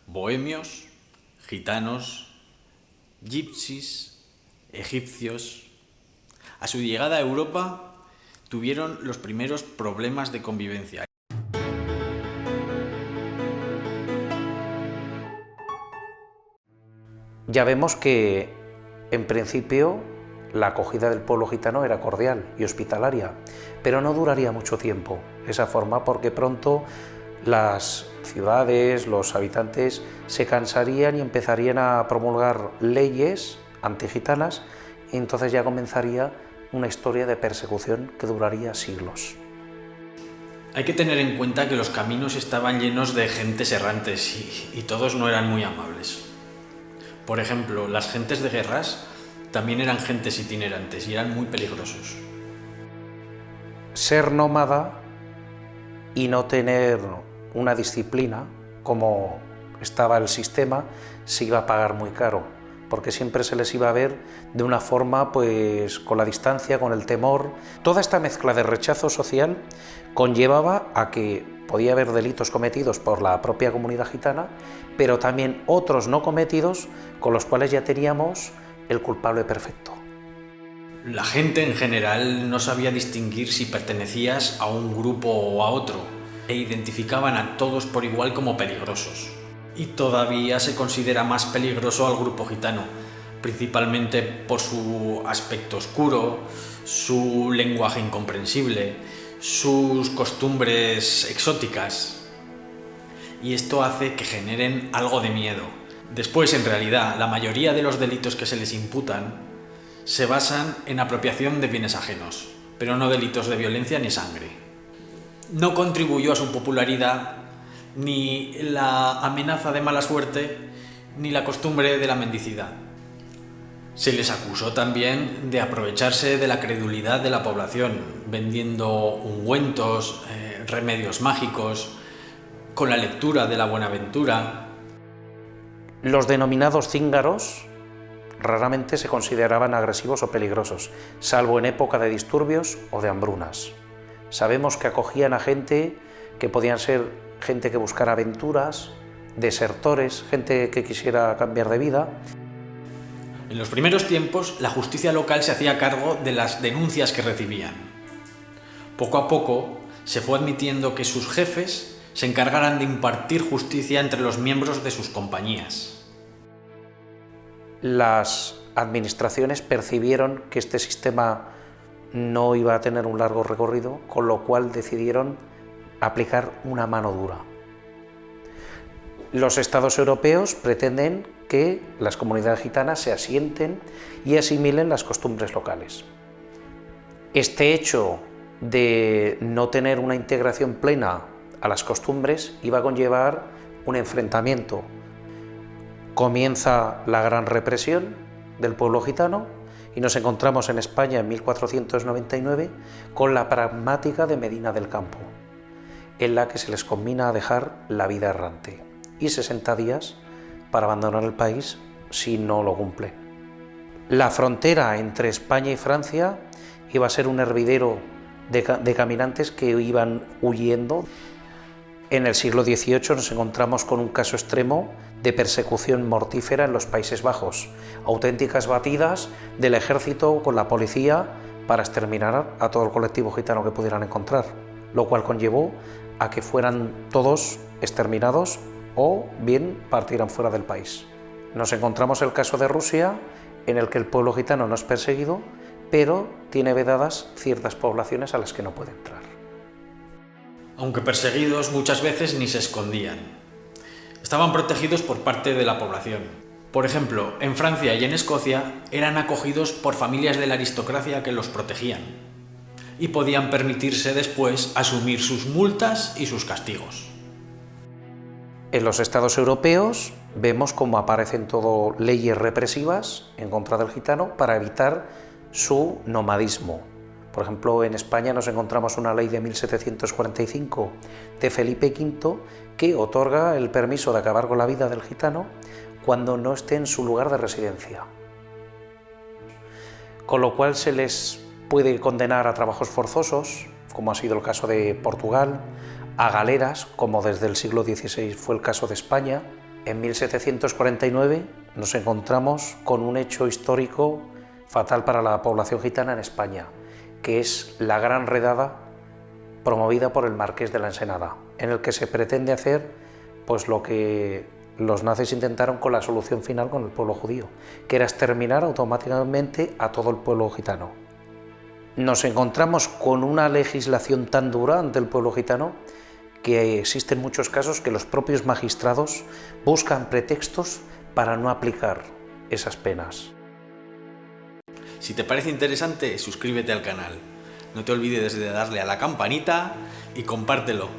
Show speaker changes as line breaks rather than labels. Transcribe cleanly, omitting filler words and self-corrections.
bohemios, gitanos, gipsies, egipcios. A su llegada a Europa tuvieron los primeros problemas de convivencia.
Ya vemos que, en principio, la acogida del pueblo gitano era cordial y hospitalaria, pero no duraría mucho tiempo esa forma, porque pronto las ciudades, los habitantes se cansarían y empezarían a promulgar leyes antigitanas, y entonces ya comenzaría una historia de persecución que duraría siglos.
Hay que tener en cuenta que los caminos estaban llenos de gentes errantes y todos no eran muy amables. Por ejemplo, las gentes de guerras también eran gentes itinerantes y eran muy peligrosos.
Ser nómada y no tener una disciplina, como estaba el sistema, se iba a pagar muy caro, porque siempre se les iba a ver de una forma, pues, con la distancia, con el temor. Toda esta mezcla de rechazo social conllevaba a que podía haber delitos cometidos por la propia comunidad gitana, pero también otros no cometidos, con los cuales ya teníamos el culpable perfecto.
La gente en general no sabía distinguir si pertenecías a un grupo o a otro, e identificaban a todos por igual como peligrosos. Y todavía se considera más peligroso al grupo gitano, principalmente por su aspecto oscuro, su lenguaje incomprensible, sus costumbres exóticas. Y esto hace que generen algo de miedo. Después, en realidad, la mayoría de los delitos que se les imputan se basan en apropiación de bienes ajenos, pero no delitos de violencia ni sangre. No contribuyó a su popularidad ni la amenaza de mala suerte, ni la costumbre de la mendicidad. Se les acusó también de aprovecharse de la credulidad de la población, vendiendo ungüentos, remedios mágicos, con la lectura de la Buenaventura.
Los denominados cíngaros raramente se consideraban agresivos o peligrosos, salvo en época de disturbios o de hambrunas. Sabemos que acogían a gente que podían ser gente que buscara aventuras, desertores, gente que quisiera cambiar de vida.
En los primeros tiempos, la justicia local se hacía cargo de las denuncias que recibían. Poco a poco, se fue admitiendo que sus jefes se encargaran de impartir justicia entre los miembros de sus compañías.
Las administraciones percibieron que este sistema no iba a tener un largo recorrido, con lo cual decidieron aplicar una mano dura. Los estados europeos pretenden que las comunidades gitanas se asienten y asimilen las costumbres locales. Este hecho de no tener una integración plena a las costumbres iba a conllevar un enfrentamiento. Comienza la gran represión del pueblo gitano y nos encontramos en España en 1499 con la pragmática de Medina del Campo, en la que se les conmina a dejar la vida errante y 60 días para abandonar el país si no lo cumple. La frontera entre España y Francia iba a ser un hervidero de caminantes que iban huyendo. En el siglo XVIII nos encontramos con un caso extremo de persecución mortífera en los Países Bajos, auténticas batidas del ejército con la policía para exterminar a todo el colectivo gitano que pudieran encontrar, lo cual conllevó a que fueran todos exterminados o bien partieran fuera del país. Nos encontramos el caso de Rusia, en el que el pueblo gitano no es perseguido, pero tiene vedadas ciertas poblaciones a las que no puede entrar.
Aunque perseguidos, muchas veces ni se escondían. Estaban protegidos por parte de la población. Por ejemplo, en Francia y en Escocia eran acogidos por familias de la aristocracia que los protegían y podían permitirse después asumir sus multas y sus castigos.
En los estados europeos vemos cómo aparecen todo leyes represivas en contra del gitano para evitar su nomadismo. Por ejemplo, en España nos encontramos una ley de 1745 de Felipe V que otorga el permiso de acabar con la vida del gitano cuando no esté en su lugar de residencia. Con lo cual se les puede condenar a trabajos forzosos, como ha sido el caso de Portugal, a galeras, como desde el siglo XVI fue el caso de España, En 1749 nos encontramos con un hecho histórico fatal para la población gitana en España, que es la Gran Redada promovida por el Marqués de la Ensenada, en el que se pretende hacer pues lo que los nazis intentaron con la solución final con el pueblo judío, que era exterminar automáticamente a todo el pueblo gitano. Nos encontramos con una legislación tan dura ante el pueblo gitano que existen muchos casos que los propios magistrados buscan pretextos para no aplicar esas penas.
Si te parece interesante, suscríbete al canal. No te olvides de darle a la campanita y compártelo.